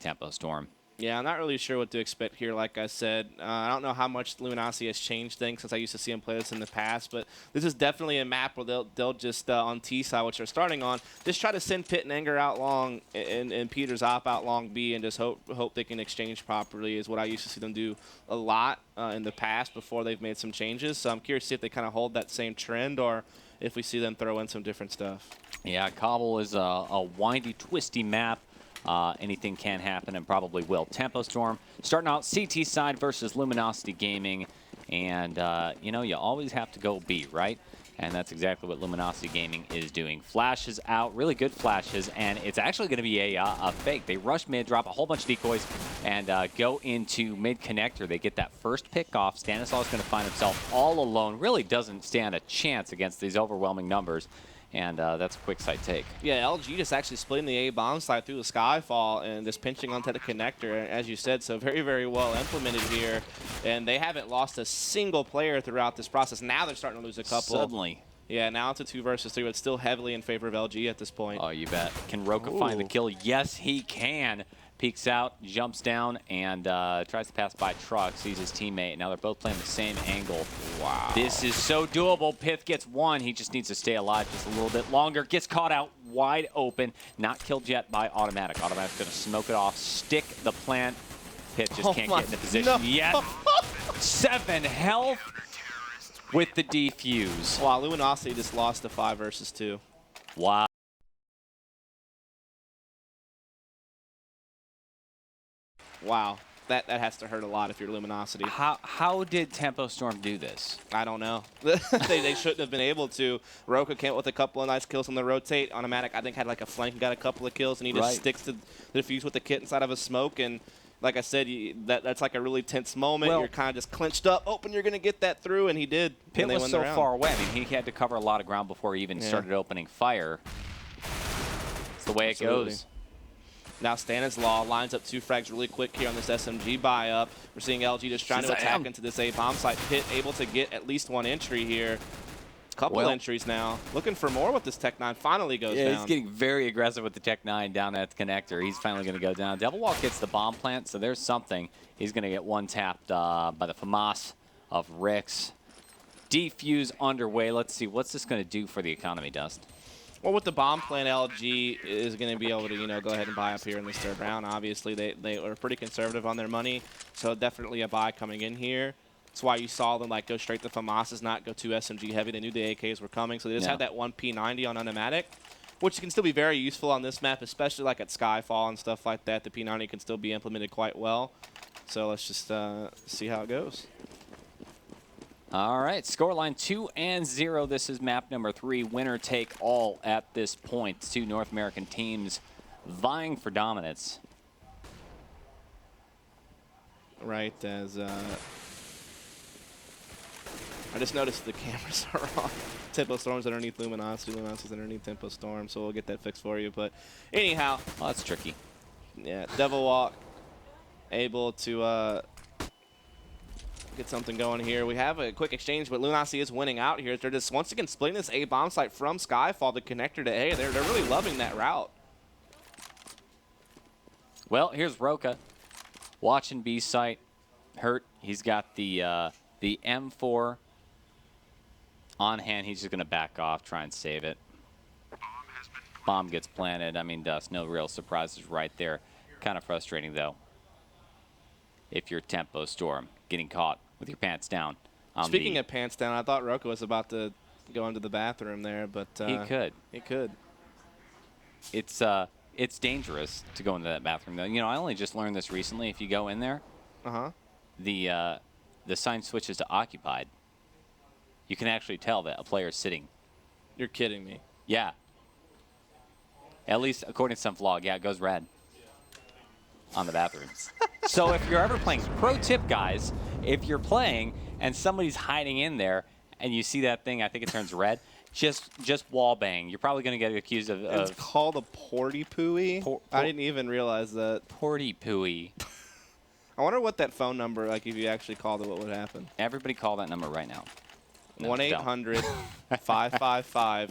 Tempo Storm. Yeah, I'm not really sure what to expect here, like I said. I don't know how much Luminosity has changed things since I used to see them play this in the past, but this is definitely a map where they'll just, on T side, which they're starting on, just try to send Pit and Anger out long and Peter's op out long B and just hope they can exchange properly is what I used to see them do a lot in the past before they've made some changes. So I'm curious to see if they kind of hold that same trend or if we see them throw in some different stuff. Yeah, Cobble is a windy, twisty map. Anything can happen and probably will. Tempo Storm starting out CT side versus Luminosity Gaming. And, you know, you always have to go B, right? And that's exactly what Luminosity Gaming is doing. Flashes out, really good flashes, and it's actually going to be a fake. They rush mid, drop a whole bunch of decoys, and go into mid connector. They get that first pick off. Stanislaw is going to find himself all alone. Really doesn't stand a chance against these overwhelming numbers. And that's a quick side take. Yeah, LG just actually splitting the A bomb side through the Skyfall and just pinching onto the connector, as you said, so very, very well implemented here. And they haven't lost a single player throughout this process. Now they're starting to lose a couple. Suddenly. Yeah, now it's a 2 versus 3, but still heavily in favor of LG at this point. Oh, you bet. Can Roka find the kill? Yes, he can. Peeks out, jumps down, and tries to pass by Truck, sees his teammate. Now they're both playing the same angle. Wow. This is so doable. Pith gets one. He just needs to stay alive just a little bit longer. Gets caught out wide open. Not killed yet by Automatic. Automatic's going to smoke it off, stick the plant. Pith just can't get into position yet. 7 health with the defuse. Wow, Luminosity just lost to 5 versus 2. Wow. Wow, that has to hurt a lot if you're Luminosity. How did Tempo Storm do this? I don't know. they shouldn't have been able to. Roka came with a couple of nice kills on the rotate. Automatic, I think, had like a flank and got a couple of kills, and he just sticks to the defuse with the kit inside of a smoke. And like I said, that's like a really tense moment. You're kind of just clinched up, hoping you're going to get that through, and he did. Pit was so far away. I mean, he had to cover a lot of ground before he even started opening fire. It's the way it goes. Now Stanislaw lines up 2 frags really quick here on this SMG buy-up. We're seeing LG just trying to attack into this A-bomb site. Pit able to get at least 1 entry here. Couple entries now. Looking for more with this Tech 9. Finally goes down. Yeah, he's getting very aggressive with the Tech 9 down at the connector. He's finally going to go down. Devil Walk gets the bomb plant, so there's something. He's going to get one tapped by the FAMAS of Rix. Defuse underway. Let's see. What's this going to do for the economy, Dust? Well, with the bomb plant, LG is going to be able to, you know, go ahead and buy up here in this 3rd round. Obviously, they are pretty conservative on their money, so definitely a buy coming in here. That's why you saw them like go straight to FAMAS's, not go too SMG heavy. They knew the AKs were coming, so they just had that 1 P90 on Automatic, which can still be very useful on this map, especially like at Skyfall and stuff like that. The P90 can still be implemented quite well. So let's just see how it goes. All right, scoreline 2-0. This is map number 3. Winner take all at this point. 2 North American teams vying for dominance. Right, as I just noticed the cameras are on. Tempo Storm's underneath Luminosity. Luminosity's underneath Tempo Storm, so we'll get that fixed for you. But anyhow. Well, that's tricky. Yeah, Devil Walk able to get something going here. We have a quick exchange, but Luminosity is winning out here. They're just once again splitting this A bomb site from Skyfall, the connector to A. They're really loving that route. Well, here's Roka watching B site. Hurt. He's got the M4 on hand. He's just going to back off, try and save it. Bomb gets planted. I mean, Dust, no real surprises right there. Kind of frustrating, though, if you're Tempo Storm, getting caught with your pants down. Speaking of pants down, I thought Roka was about to go into the bathroom there, but he could. He could. It's dangerous to go into that bathroom, though. You know, I only just learned this recently. If you go in there, the sign switches to occupied. You can actually tell that a player is sitting. You're kidding me. Yeah. At least according to some vlog, yeah, it goes red on the bathrooms. So if you're ever playing, pro tip, guys, if you're playing and somebody's hiding in there and you see that thing, I think it turns red, just wall bang. You're probably going to get accused of... It's called a porty pooey. I didn't even realize that. Porty pooey. I wonder what that phone number, like if you actually called it, what would happen? Everybody call that number right now. No, 1-800-555.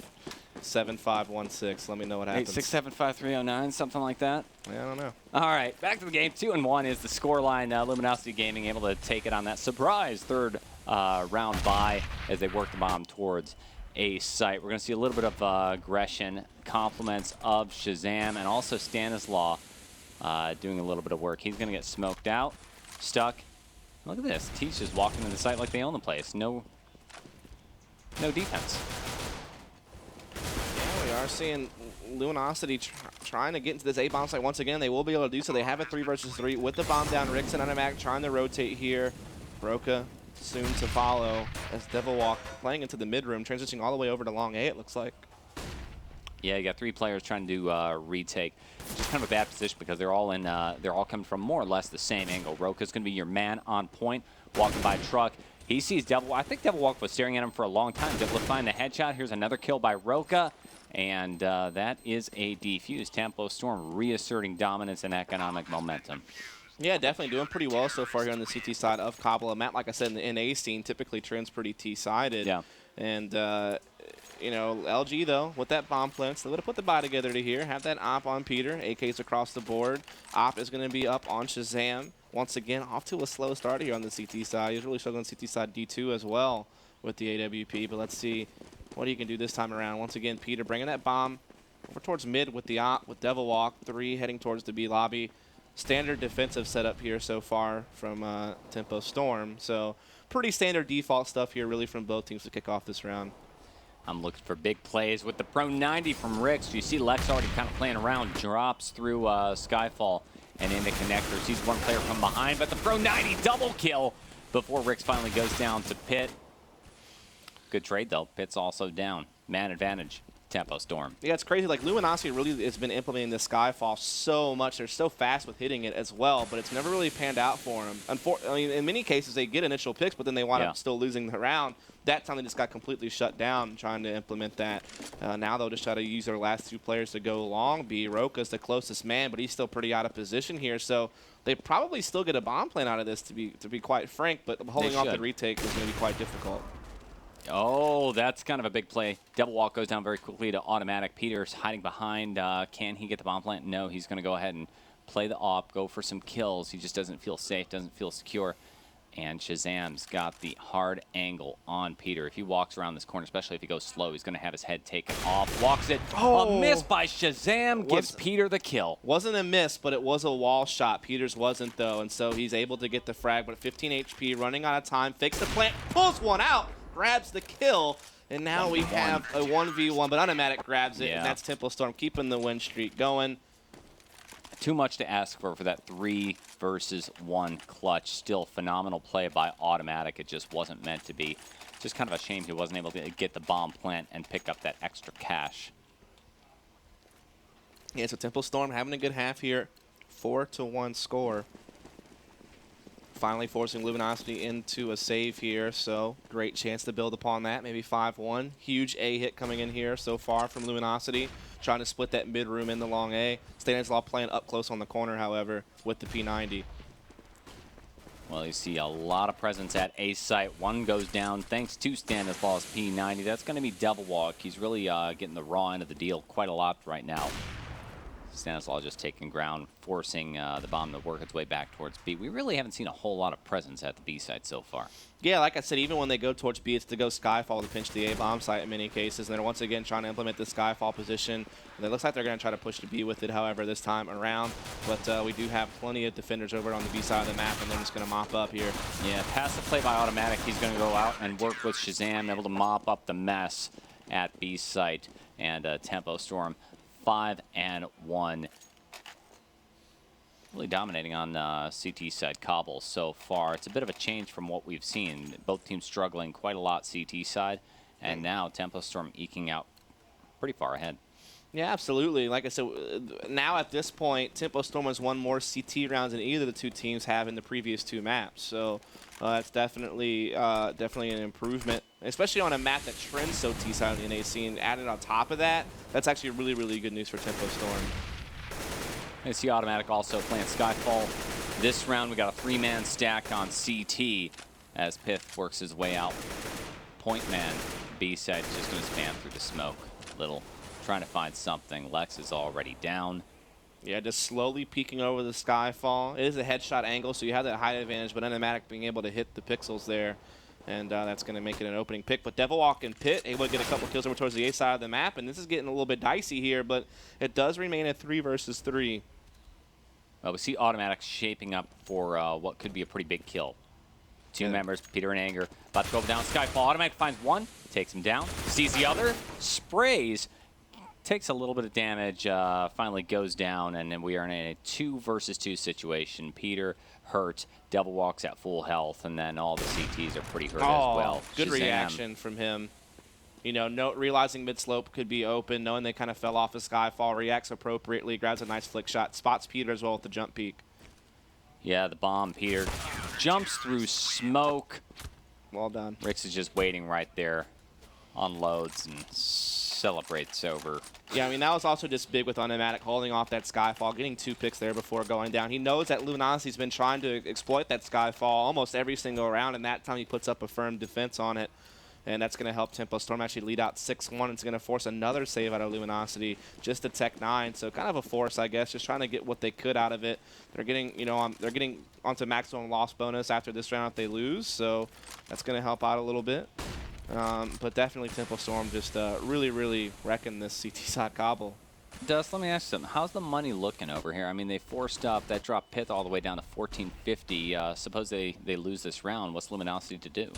7516. Let me know what happens. 8675309, something like that. Yeah, I don't know. All right, back to the game. 2-1 is the scoreline. Luminosity Gaming able to take it on that surprise third round bye as they work the bomb towards a site. We're going to see a little bit of aggression, compliments of Shazam, and also Stanislaw doing a little bit of work. He's going to get smoked out, stuck. Look at this. Teach just walking in the site like they own the place. No defense. Yeah, we are seeing Luminosity trying to get into this A-bomb site once again. They will be able to do so. They have a 3 versus 3 with the bomb down. Rickson automatic trying to rotate here. Broca soon to follow as Devil Walk playing into the mid room, transitioning all the way over to long A, it looks like. Yeah, you got 3 players trying to do retake. Just kind of a bad position because they're all coming from more or less the same angle. Roka's going to be your man on point, walking by truck. He sees Devil Walk. I think Devil Walk was staring at him for a long time. Able to find the headshot. Here's another kill by Roka. And that is a defuse. Tempo Storm reasserting dominance and economic momentum. Yeah, definitely doing pretty well so far here on the CT side of Kabbalah. Matt, like I said, in the NA scene, typically trends pretty T-sided. Yeah. And, you know, LG, though, with that bomb plant, they would have put the buy together to here, have that op on Peter, AKs across the board. Op is going to be up on Shazam. Once again, off to a slow start here on the CT side. He's really struggling on CT side D2 as well with the AWP. But let's see what he can do this time around. Once again, Peter bringing that bomb over towards mid with the op, with Devil Walk. 3 heading towards the B lobby. Standard defensive setup here so far from Tempo Storm. So pretty standard default stuff here really from both teams to kick off this round. I'm looking for big plays with the Pro 90 from Ricks. You see Lex already kind of playing around, drops through Skyfall and into connectors. He's one player from behind, but the Pro 90 double kill before Ricks finally goes down to Pit. Good trade, though. Pit's also down. Man advantage. Tempo Storm. Yeah, it's crazy. Like, Luminosity really has been implementing this Skyfall so much. They're so fast with hitting it as well, but it's never really panned out for them. I mean, in many cases, they get initial picks, but then they wind up still losing the round. That time, they just got completely shut down trying to implement that. Now they'll just try to use their last 2 players to go long. B. Roka's the closest man, but he's still pretty out of position here, so they probably still get a bomb plan out of this, to be quite frank, but holding off the retake is going to be quite difficult. Oh, that's kind of a big play. Devil Walk goes down very quickly to automatic. Peter's hiding behind. Can he get the bomb plant? No, he's going to go ahead and play the op, go for some kills. He just doesn't feel safe, doesn't feel secure. And Shazam's got the hard angle on Peter. If he walks around this corner, especially if he goes slow, he's going to have his head taken off. Walks it. Oh. A miss by Shazam gives Peter the kill. Wasn't a miss, but it was a wall shot. Peter's wasn't, though, and so he's able to get the frag, but 15 HP, running out of time, fakes the plant, pulls one out, grabs the kill, and now we have a 1v1, but Automatic grabs it, and that's Tempo Storm keeping the win streak going. Too much to ask for that 3 versus 1 clutch. Still phenomenal play by Automatic. It just wasn't meant to be. Just kind of a shame he wasn't able to get the bomb plant and pick up that extra cash. Yeah, so Tempo Storm having a good half here. 4-1 score. Finally forcing Luminosity into a save here, so great chance to build upon that. Maybe 5-1. Huge A hit coming in here so far from Luminosity. Trying to split that mid room in the long A. Stanislaw playing up close on the corner, however, with the P90. Well, you see a lot of presence at A site. One goes down thanks to Stanislaw's P90. That's going to be Devil Walk. He's really getting the raw end of the deal quite a lot right now. Stanislaw just taking ground, forcing the bomb to work its way back towards B. We really haven't seen a whole lot of presence at the B site so far. Yeah, like I said, even when they go towards B, it's to go Skyfall to pinch the A-bomb site in many cases. And they're once again trying to implement the Skyfall position. And it looks like they're going to try to push the B with it, however, this time around. But we do have plenty of defenders over on the B side of the map, and they're just going to mop up here. Yeah, passive play by Automatic. He's going to go out and work with Shazam, able to mop up the mess at B site. And Tempo Storm 5-1. Really dominating on CT side Cobble so far. It's a bit of a change from what we've seen. Both teams struggling quite a lot CT side, and now Tempo Storm eking out pretty far ahead. Yeah, absolutely. Like I said, now at this point, Tempo Storm has won more CT rounds than either of the 2 teams have in the previous 2 maps. So that's definitely an improvement, especially on a map that trends so T-side in the NA scene. Added on top of that, that's actually really, really good news for Tempo Storm. You see Automatic also playing Skyfall. This round, we got a 3-man stack on CT as Piff works his way out. Point man, B side is just going to spam through the smoke. trying to find something. Lex is already down. Yeah, just slowly peeking over the Skyfall. It is a headshot angle, so you have that height advantage, but Enigmatic being able to hit the pixels there, and that's going to make it an opening pick. But Devilwalk and Pit able to get a couple kills over towards the A side of the map, and this is getting a little bit dicey here, but it does remain a 3 versus 3. Well, we see Automatic shaping up for what could be a pretty big kill. Two members, Peter and Anger, about to go down Skyfall. Automatic finds one, takes him down, sees the other, sprays, takes a little bit of damage, finally goes down, and then we are in a 2 versus 2 situation. Peter hurt, Devilwalk's at full health, and then all the CTs are pretty hurt as well. Good Shazam. reaction from him. You know, realizing mid-slope could be open, knowing they kind of fell off a Skyfall, reacts appropriately, grabs a nice flick shot, spots Peter as well with the jump peek. Yeah, the bomb, Peter jumps through smoke. Well done. Rix is just waiting right there, unloads and celebrates over. Yeah, I mean, that was also just big with Enigmatic holding off that Skyfall, getting 2 picks there before going down. He knows that Luminosity's been trying to exploit that Skyfall almost every single round, and that time he puts up a firm defense on it. And that's going to help Tempo Storm actually lead out 6-1. It's going to force another save out of Luminosity just to Tech 9. So kind of a force, I guess, just trying to get what they could out of it. They're getting, you know, they're getting onto maximum loss bonus after this round if they lose. So that's going to help out a little bit. But definitely Tempo Storm just really, really wrecking this CT side cobble. Dust, let me ask you something. How's the money looking over here? I mean, they forced up, that dropped Pith all the way down to 1450. Suppose they lose this round. What's Luminosity to do?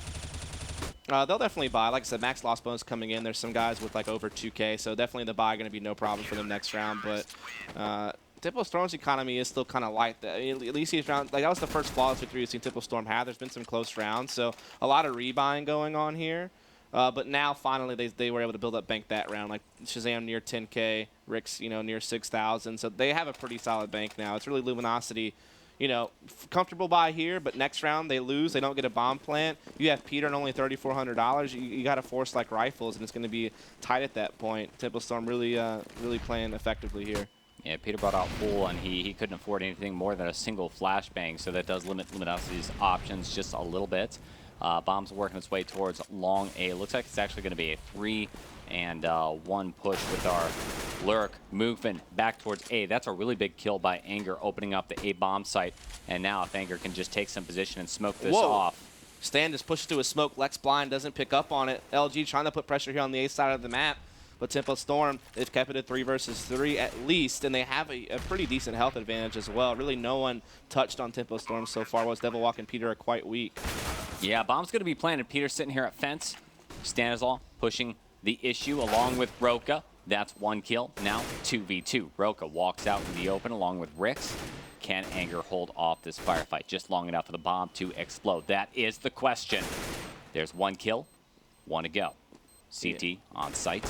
They'll definitely buy. Like I said, max loss bonus coming in. There's some guys with like over 2K, so definitely the buy going to be no problem for them next round. But Tempo Storm's economy is still kind of light. At least he's round. Like that was the first flawless victory we've seen Tempo Storm have. There's been some close rounds, so a lot of rebuying going on here. But now finally they were able to build up bank that round. Like Shazam near 10K, Rix near 6,000. So they have a pretty solid bank now. It's really Luminosity. Comfortable buy here, but next round they lose. They don't get a bomb plant. You have Peter and only $3,400. You got to force like rifles, and it's going to be tight at that point. Tempo Storm really playing effectively here. Yeah, Peter brought out full, and he couldn't afford anything more than a single flashbang, so that does limit Luminosity's options just a little bit. Bomb's working its way towards long A. Looks like it's actually going to be a 3 and 1 push with our Lurk moving back towards A. That's a really big kill by Anger, opening up the A bomb site. And now if Anger can just take some position and smoke this off. Stan just pushes through a smoke. Lex blind, doesn't pick up on it. LG trying to put pressure here on the A side of the map. But Tempo Storm, they've kept it at 3 versus 3 at least, and they have a pretty decent health advantage as well. Really no one touched on Tempo Storm so far, while Devilwalk and Peter are quite weak. Yeah, bomb's going to be planted. Peter sitting here at fence. Stanislaw pushing the issue along with Roka. That's 1 kill. Now 2v2. Roka walks out in the open along with Rix. Can Anger hold off this firefight just long enough for the bomb to explode? That is the question. There's 1 kill, 1 to go. CT on site.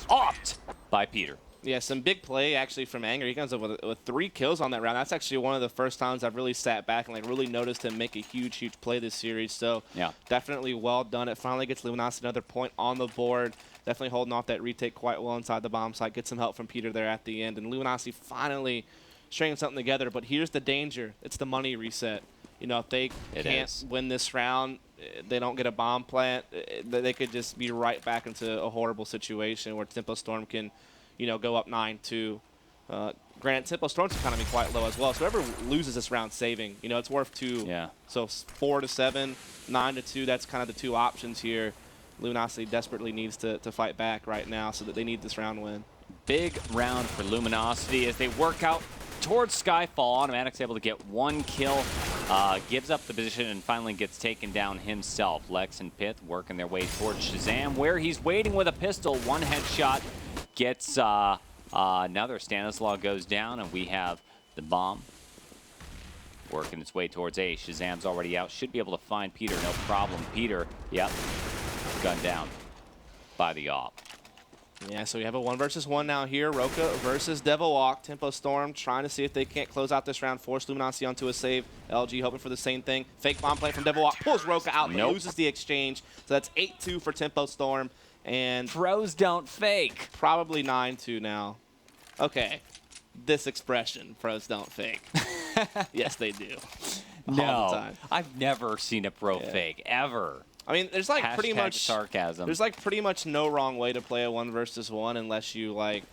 Opt by Peter. Yeah, some big play actually from Anger. He comes up with 3 kills on that round. That's actually one of the first times I've really sat back and really noticed him make a huge play this series. So yeah, definitely well done. It finally gets Luminosity another point on the board. Definitely holding off that retake quite well inside the bomb site. Get some help from Peter there at the end. And Luminosity finally stringing something together. But here's the danger. It's the money reset. If they can't win this round, they don't get a bomb plant, they could just be right back into a horrible situation where Tempo Storm can go up 9-2. Granted, Tempo Storm's economy quite low as well, so whoever loses this round saving, it's worth 2. Yeah. So 4-7, 9-2, that's kind of the 2 options here. Luminosity desperately needs to fight back right now so that they need this round win. Big round for Luminosity as they work out towards Skyfall. Automatic's able to get 1 kill, gives up the position, and finally gets taken down himself. Lex and Pith working their way towards Shazam, where he's waiting with a pistol. 1 headshot gets another. Stanislaw goes down, and we have the bomb working its way towards A. Shazam's already out. Should be able to find Peter, no problem. Peter, yep, gunned down by the op. Yeah, so we have a 1 versus 1 now here. Roka versus Devilwalk. Tempo Storm trying to see if they can't close out this round. Force Luminosity onto a save. LG hoping for the same thing. Fake bomb play from Devilwalk. Pulls Roka out, but loses the exchange. So that's 8-2 for Tempo Storm. And pros don't fake. Probably 9-2 now. Okay. This expression, pros don't fake. Yes, they do. No, All the time. I've never seen a pro fake, ever. I mean, there's like pretty Hashtag much sarcasm. There's like pretty much no wrong way to play a 1 versus 1 unless you like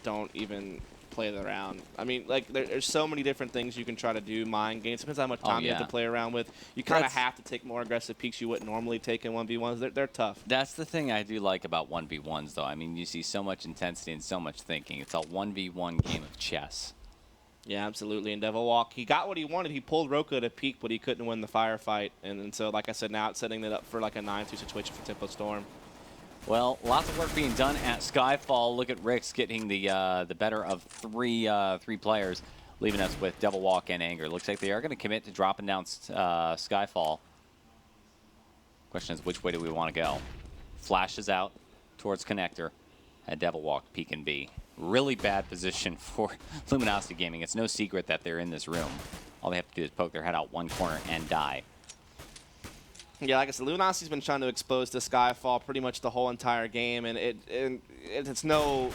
don't even play the round. I mean, like there's so many different things you can try to do. Mind games, depends how much time you have to play around with. You kind of have to take more aggressive peeks you wouldn't normally take in 1v1s. They're tough. That's the thing I do like about 1v1s, though. I mean, you see so much intensity and so much thinking. It's a 1v1 game of chess. Yeah, absolutely. And Devil Walk, he got what he wanted. He pulled Roka to peak, but he couldn't win the firefight. And so, like I said, now it's setting it up for like a 9-2 situation for Tempo Storm. Well, lots of work being done at Skyfall. Look at Rix getting the better of three players, leaving us with Devil Walk and Anger. Looks like they are going to commit to dropping down Skyfall. Question is, which way do we want to go? Flashes out towards Connector at Devil Walk, peek and B. Really bad position for Luminosity Gaming. It's no secret that they're in this room. All they have to do is poke their head out one corner and die. Yeah, like I said, Luminosity's been trying to expose the Skyfall pretty much the whole entire game, and it's no,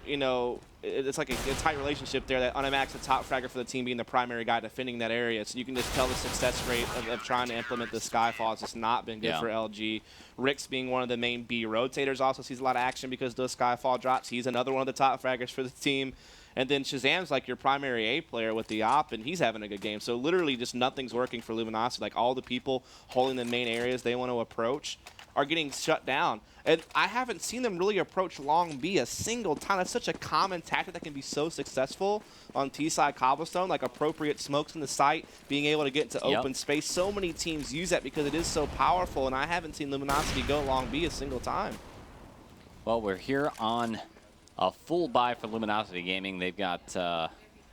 you know, it's like a tight relationship there that Unimax, the top fragger for the team, being the primary guy defending that area. So you can just tell the success rate of trying to implement the Skyfall has just not been good for LG. Rix being one of the main B rotators also sees a lot of action because the Skyfall drops. He's another one of the top fraggers for the team. And then Shazam's like your primary A player with the op, and he's having a good game. So literally just nothing's working for Luminosity. Like all the people holding the main areas they want to approach are getting shut down. And I haven't seen them really approach long B a single time. That's such a common tactic that can be so successful on T-side Cobblestone, like appropriate smokes in the site, being able to get into open space. So many teams use that because it is so powerful, and I haven't seen Luminosity go long B a single time. Well, we're here on a full buy for Luminosity Gaming. They've got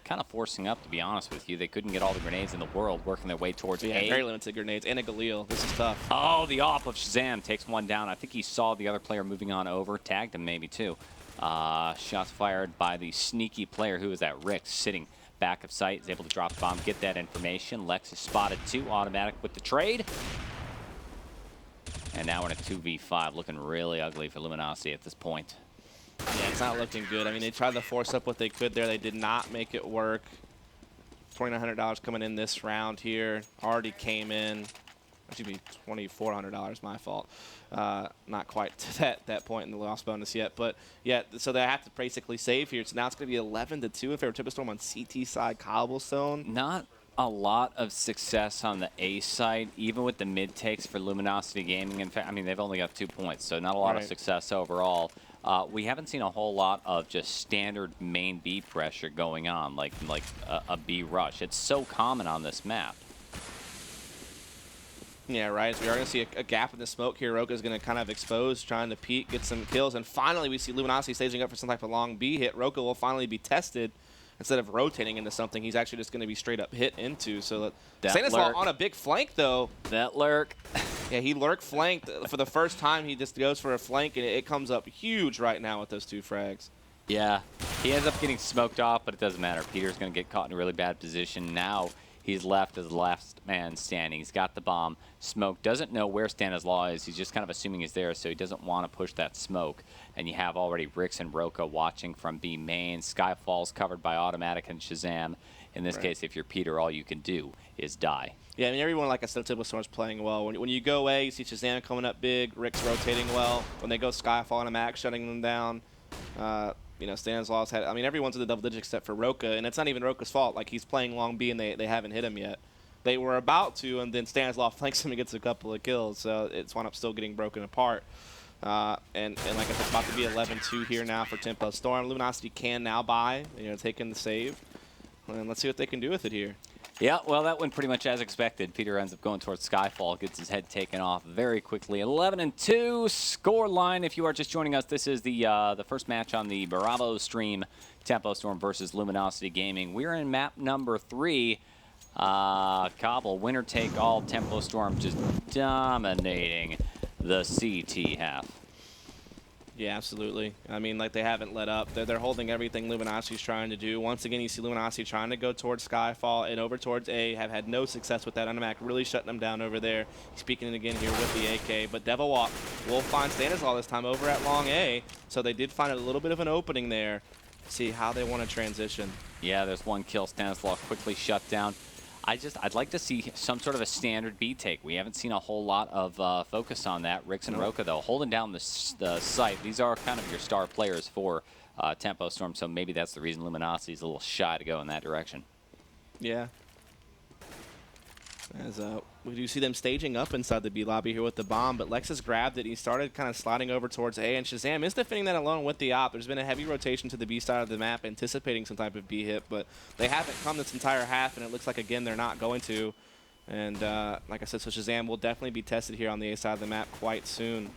kind of forcing up, to be honest with you. They couldn't get all the grenades in the world, working their way towards A. Very limited grenades and a Galil. This is tough. Oh, the op of Shazam takes one down. I think he saw the other player moving on over, tagged him maybe too. Shots fired by the sneaky player who was at Rick, sitting back of sight, is able to drop the bomb, get that information. Lex is spotted too, automatic with the trade. And now we're in a 2v5, looking really ugly for Luminosity at this point. Yeah, it's not looking good. I mean, they tried to force up what they could there. They did not make it work. $2,900 coming in this round here. Already came in. That should be $2,400, my fault. Not quite to that point in the loss bonus yet. But, yeah, so they have to basically save here. So now it's going to be 11-2 in favor of Tempo Storm on CT side Cobblestone. Not a lot of success on the A side, even with the mid takes for Luminosity Gaming. In fact, I mean, they've only got 2 points, so not a lot of success overall. We haven't seen a whole lot of just standard main B pressure going on, like a B rush. It's so common on this map. Yeah, right. So we are going to see a gap in the smoke here. Roka's going to kind of expose, trying to peek, get some kills. And finally, we see Luminosity staging up for some type of long B hit. Roka will finally be tested. Instead of rotating into something, he's actually just going to be straight up hit into. So Stanislaw on a big flank, though. That lurk. Yeah, he lurk flanked for the first time. He just goes for a flank, and it comes up huge right now with those 2 frags. Yeah, he ends up getting smoked off, but it doesn't matter. Peter's going to get caught in a really bad position. Now he's left as the last man standing. He's got the bomb. Smoke doesn't know where Stanislaw is. He's just kind of assuming he's there, so he doesn't want to push that smoke. And you have already Rix and Roka watching from B main. Skyfall's covered by Automatic and Shazam. In this case, if you're Peter, all you can do is die. Yeah, I mean, everyone, like I said, Tempo Storm's playing well. When you go A, you see Shazam coming up big, Rix rotating well. When they go Skyfall and a Max shutting them down, you know, Stanislaw's had, I mean, everyone's in the double digits except for Roka, and it's not even Roka's fault. Like, he's playing long B, and they haven't hit him yet. They were about to, and then Stanislaw flanks him and gets a couple of kills, so it's wound up still getting broken apart. And like I said, it's about to be 11-2 here now for Tempo Storm. Luminosity can now buy, you know, take in the save. And let's see what they can do with it here. Yeah, well, that went pretty much as expected. Peter ends up going towards Skyfall, gets his head taken off very quickly. 11-2 score line. If you are just joining us, this is the first match on the Bravo stream, Tempo Storm versus Luminosity Gaming. We're in map number 3. Cobble, winner take all. Tempo Storm just dominating the CT half. Yeah, absolutely. I mean, like, they haven't let up. They're holding everything Luminosity's trying to do. Once again, you see Luminosity trying to go towards Skyfall and over towards A. Have had no success with that. Unimac really shutting them down over there. He's peeking it again here with the AK. But Devil Walk will find Stanislaw this time over at long A. So they did find a little bit of an opening there. See how they want to transition. Yeah, there's one kill. Stanislaw quickly shut down. I'd like to see some sort of a standard B take. We haven't seen a whole lot of focus on that. Rix and Roka, though, holding down the site. These are kind of your star players for Tempo Storm, so maybe that's the reason Luminosity is a little shy to go in that direction. Yeah. As we do see them staging up inside the B lobby here with the bomb, but Lex has grabbed it. He started kind of sliding over towards A, and Shazam is defending that alone with the op. There's been a heavy rotation to the B side of the map, anticipating some type of B hit, but they haven't come this entire half, and it looks like, again, they're not going to. And like I said, so Shazam will definitely be tested here on the A side of the map quite soon.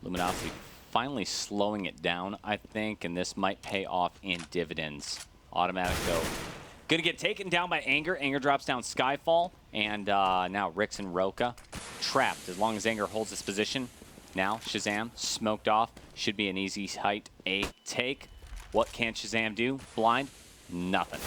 Luminosity finally slowing it down, I think, and this might pay off in dividends. Automatic go. Gonna get taken down by Anger. Anger drops down Skyfall, and now Rix and Roka trapped as long as Anger holds this position. Now Shazam smoked off. Should be an easy height A take. What can Shazam do? Blind? Nothing.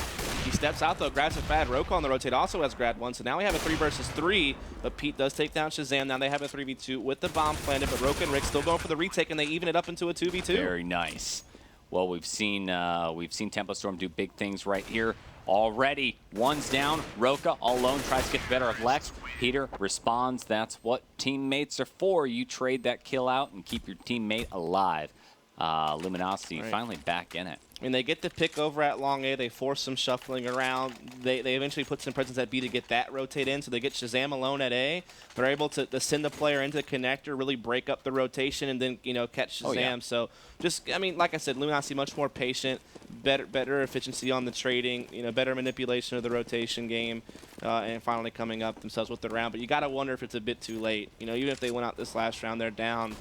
He steps out, though, grabs it bad. Roka on the rotate also has grabbed one, so now we have a 3 versus 3, but Pete does take down Shazam. Now they have a 3v2 with the bomb planted, but Roka and Rick still going for the retake, and they even it up into a 2v2. Very nice. Well, we've seen Tempo Storm do big things right here. Already, one's down. Roka all alone tries to get the better of Lex. Peter responds. That's what teammates are for. You trade that kill out and keep your teammate alive. Luminosity finally back in it. I mean, they get the pick over at long A. They force some shuffling around. They eventually put some presence at B to get that rotate in, so they get Shazam alone at A. They're able to send the player into the connector, really break up the rotation, and then, catch Shazam. Oh, yeah. So just, I mean, like I said, Luminosity much more patient, better efficiency on the trading, better manipulation of the rotation game, and finally coming up themselves with the round. But you got to wonder if it's a bit too late. Even if they went out this last round, they're down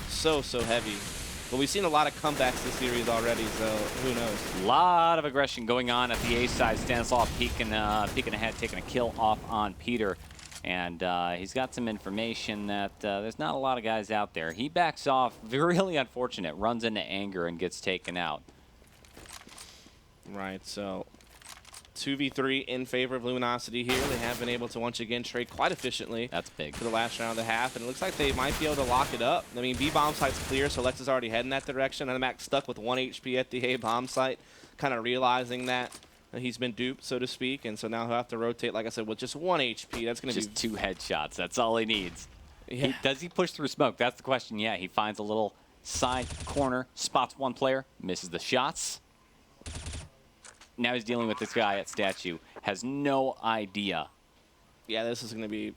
so heavy. But we've seen a lot of comebacks this series already, so who knows? A lot of aggression going on at the A side. Stanislav peeking ahead, taking a kill off on Peter. And he's got some information that there's not a lot of guys out there. He backs off, really unfortunate, runs into Anger and gets taken out. Right, so 2v3 in favor of Luminosity here. They have been able to once again trade quite efficiently. That's big. For the last round of the half, and it looks like they might be able to lock it up. I mean, B bomb site's clear, so Lex is already heading that direction. And Max stuck with 1 HP at the A bomb site, kind of realizing that he's been duped, so to speak. And so now he'll have to rotate, like I said, with just 1 HP. That's going to be just 2 headshots. That's all he needs. Yeah. Does he push through smoke? That's the question. Yeah, he finds a little side corner, spots one player, misses the shots. Now he's dealing with this guy at statue. Has no idea. Yeah, this is going to be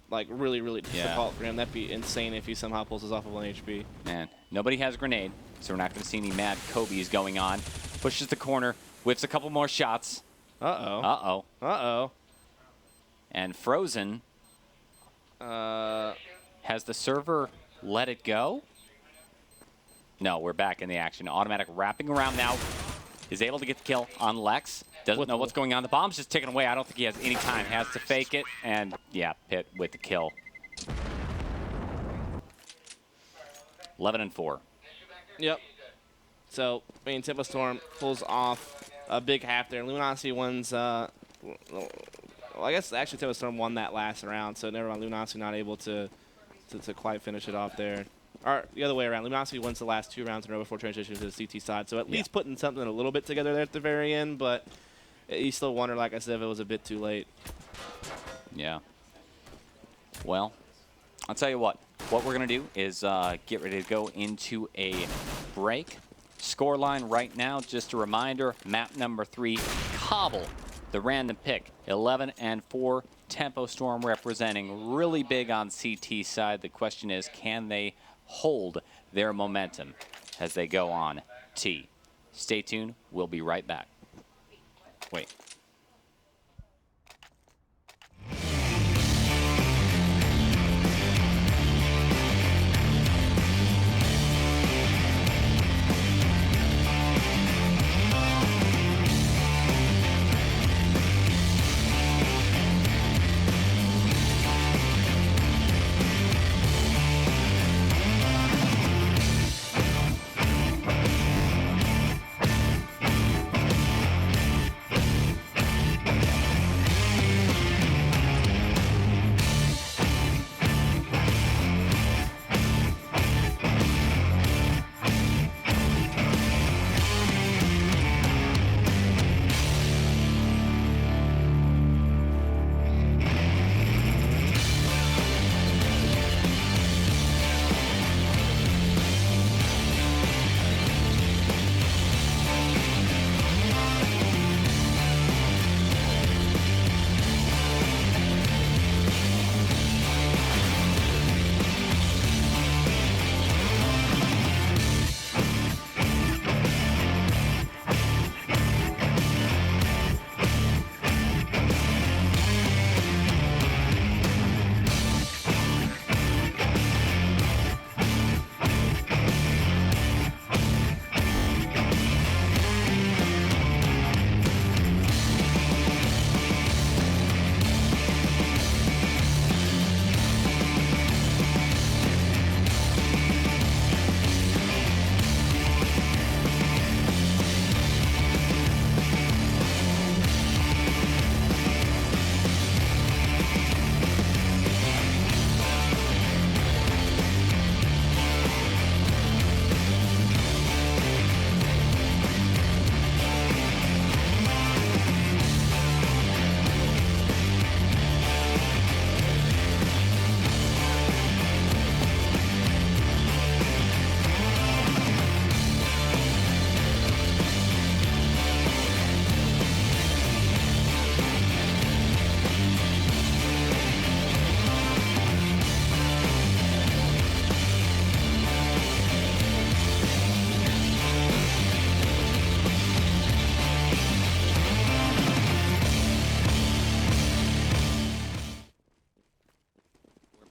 really difficult for him. That'd be insane if he somehow pulls this off of 1 HP. Man, nobody has a grenade, so we're not going to see any mad Kobe's going on. Pushes the corner, whips a couple more shots. Uh-oh. Uh-oh. Uh-oh. And Frozen has the server let it go? No, we're back in the action. Automatic wrapping around now. Is able to get the kill on Lex. Doesn't know what's going on. The bomb's just ticking away. I don't think he has any time. Has to fake it. And, yeah, Pitt with the kill. 11-4. Yep. So, I mean, Tempo Storm pulls off a big half there. Luminosity wins, well, I guess actually Tempo Storm won that last round, so never mind. Luminosity not able to quite finish it off there. Or the other way around. Luminosity wins the last 2 rounds in a row before transitioning to the CT side. So at least putting something a little bit together there at the very end, but you still wonder, like I said, if it was a bit too late. Yeah. Well, I'll tell you what. What we're going to do is get ready to go into a break. Scoreline right now, just a reminder, map number 3, Cobble, the random pick, 11-4. Tempo Storm representing, really big on CT side. The question is, can they hold their momentum as they go on T? Stay tuned. We'll be right back. Wait.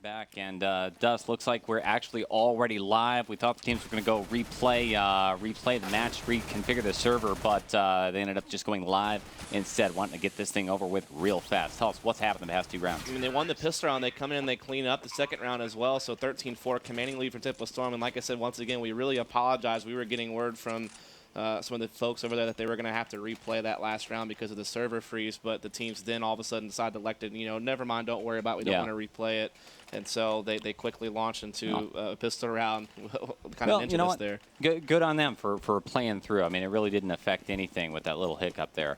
Back and Dust, looks like we're actually already live. We thought the teams were going to go replay the match, reconfigure the server, but they ended up just going live instead, wanting to get this thing over with real fast. Tell us what's happened in the past 2 rounds. I mean, they won the pistol round. They come in and they clean up the second round as well. So 13-4, commanding lead for Tempo Storm. And like I said, once again, we really apologize. We were getting word from some of the folks over there that they were going to have to replay that last round because of the server freeze, but the teams then all of a sudden decided to elect it, never mind, don't worry about it, we don't want to replay it. And so they quickly launched into a pistol round, kind of into this there. Good on them for playing through. I mean, it really didn't affect anything with that little hiccup there.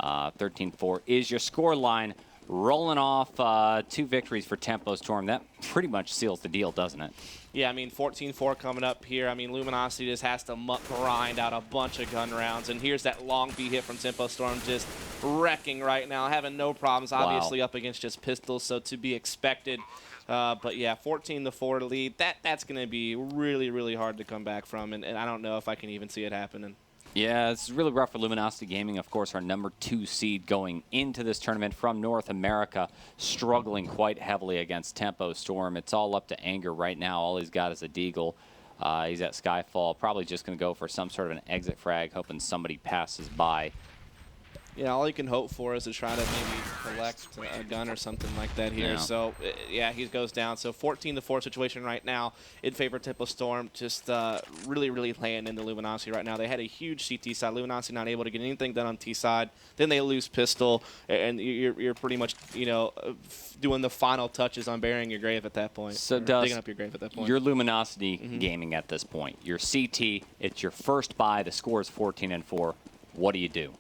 13-4 is your score line. Rolling off 2 victories for Tempo Storm. That pretty much seals the deal, doesn't it? Yeah, I mean, 14-4 coming up here. I mean, Luminosity just has to grind out a bunch of gun rounds. And here's that long B hit from Tempo Storm, just wrecking right now, having no problems, obviously up against just pistols, so to be expected. But yeah, 14-4 lead, that's going to be really, really hard to come back from. And I don't know if I can even see it happening. Yeah, it's really rough for Luminosity Gaming. Of course, our number 2 seed going into this tournament from North America, struggling quite heavily against Tempo Storm. It's all up to Anger right now. All he's got is a deagle. He's at Skyfall, probably just going to go for some sort of an exit frag, hoping somebody passes by. Yeah, all he can hope for is to try to maybe collect a gun or something like that here. Yeah. So, yeah, he goes down. So, 14-4 situation right now in favor of Tempo Storm. Just really, really laying into Luminosity right now. They had a huge CT side. Luminosity not able to get anything done on T side. Then they lose pistol, and you're pretty much, doing the final touches on burying your grave at that point. So, digging up your grave at that point. You're Luminosity Gaming at this point. You're CT. It's your first buy. The score is 14-4. What do you do?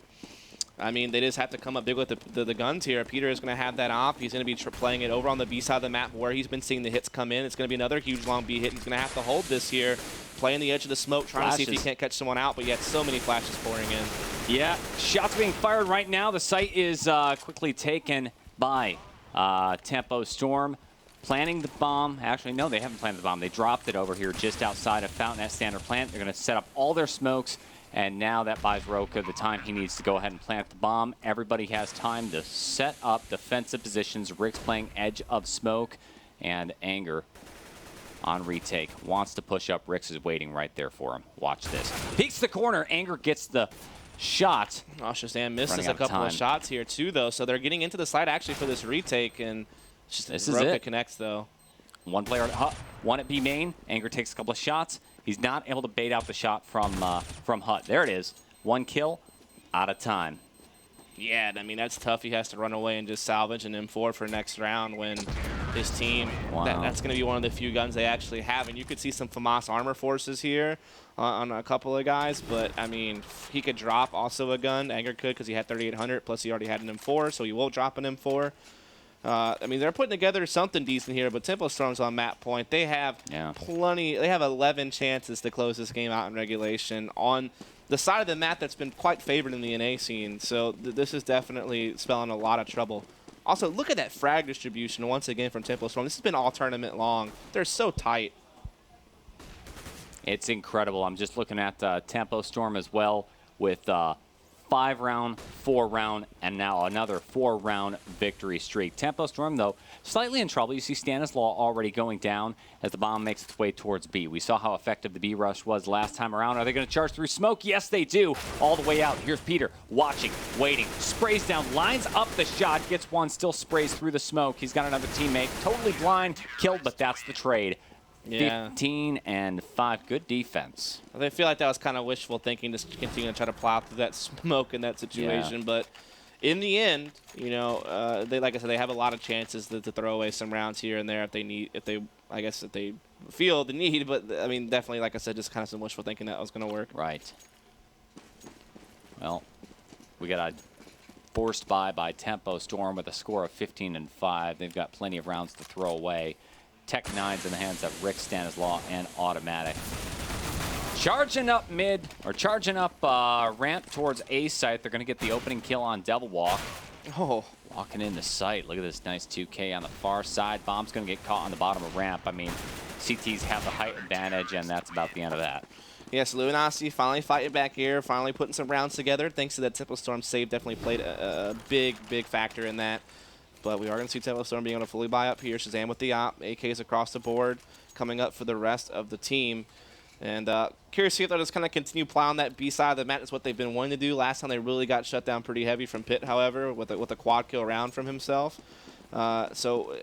I mean, they just have to come up big with the guns here. Peter is going to have that op. He's going to be playing it over on the B side of the map where he's been seeing the hits come in. It's going to be another huge long B hit. He's going to have to hold this here, playing the edge of the smoke, trying to see if he can't catch someone out, but yet so many flashes pouring in. Yeah, shots being fired right now. The site is quickly taken by Tempo Storm. Planning the bomb. Actually, no, they haven't planted the bomb. They dropped it over here just outside of Fountain at Standard Plant. They're going to set up all their smokes. And now that buys Roka the time he needs to go ahead and plant the bomb. Everybody has time to set up defensive positions. Rick's playing edge of smoke, and Anger on retake wants to push up. Rick's is waiting right there for him. Watch this. Peeks the corner. Anger gets the shot. Shazam misses a couple of shots here too, though. So they're getting into the side actually for this retake, and just Roka connects though. One player at Hut, one at B main. Anger takes a couple of shots. He's not able to bait out the shot from Hut. There it is. 1 kill, out of time. Yeah, I mean, that's tough. He has to run away and just salvage an M4 for next round when his team, that's going to be one of the few guns they actually have. And you could see some FAMAS armor forces here on a couple of guys. But, I mean, he could drop also a gun. Anger could because he had 3800, plus he already had an M4, so he will drop an M4. I mean, they're putting together something decent here, but Tempo Storm's on map point. They have plenty. They have 11 chances to close this game out in regulation on the side of the map that's been quite favored in the NA scene. So this is definitely spelling a lot of trouble. Also, look at that frag distribution once again from Tempo Storm. This has been all tournament long. They're so tight. It's incredible. I'm just looking at Tempo Storm as well with 5-round, 4-round, and now another 4-round victory streak. Tempo Storm, though, slightly in trouble. You see Stanislaw already going down as the bomb makes its way towards B. We saw how effective the B rush was last time around. Are they going to charge through smoke? Yes, they do. All the way out. Here's Peter watching, waiting, sprays down, lines up the shot, gets one, still sprays through the smoke. He's got another teammate, totally blind, killed, but that's the trade. Yeah. 15-5. Good defense. I feel like that was kind of wishful thinking to continue to try to plow through that smoke in that situation. Yeah. But in the end, they, like I said, they have a lot of chances to throw away some rounds here and there if they feel the need. But I mean, definitely, like I said, just kind of some wishful thinking that was going to work. Right. Well, we got a forced by Tempo Storm with a score of 15-5. They've got plenty of rounds to throw away. Tech 9's in the hands of Rick, Stanislaw, and Automatic. Charging up mid, or charging up ramp towards A site. They're going to get the opening kill on Devil Walk. Oh. Walking in the site. Look at this nice 2K on the far side. Bomb's going to get caught on the bottom of ramp. I mean, CTs have the height advantage, and that's about the end of that. Yes, Luminosity finally fighting back here, finally putting some rounds together. Thanks to that Tempo Storm save, definitely played a big, big factor in that. But we are going to see CEVO Storm being able to fully buy up here. Shazam with the op. AKs across the board coming up for the rest of the team. And curious to see if they'll just kind of continue plowing that B side of the map. That's what they've been wanting to do. Last time they really got shut down pretty heavy from Pitt, however, with a quad kill round from himself. So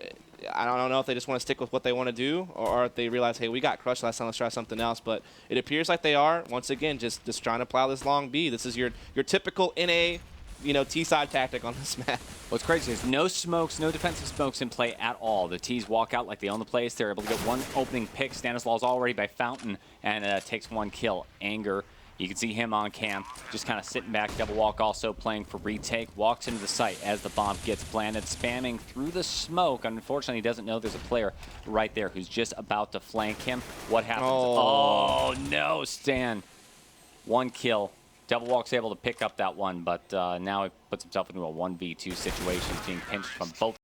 I don't know if they just want to stick with what they want to do, or if they realize, hey, we got crushed last time, let's try something else. But it appears like they are, once again, just trying to plow this long B. This is your typical NA, T-side tactic on this map. What's crazy is no smokes, no defensive smokes in play at all. The T's walk out like they own the place. They're able to get one opening pick. Stanislaus already by Fountain, and takes one kill. Anger, you can see him on cam, just kind of sitting back. Double walk also playing for retake. Walks into the site as the bomb gets planted, spamming through the smoke. Unfortunately, he doesn't know there's a player right there who's just about to flank him. What happens? Oh no, Stan. One kill. Double Walk's able to pick up that one, but now it puts himself into a 1v2 situation, being pinched from both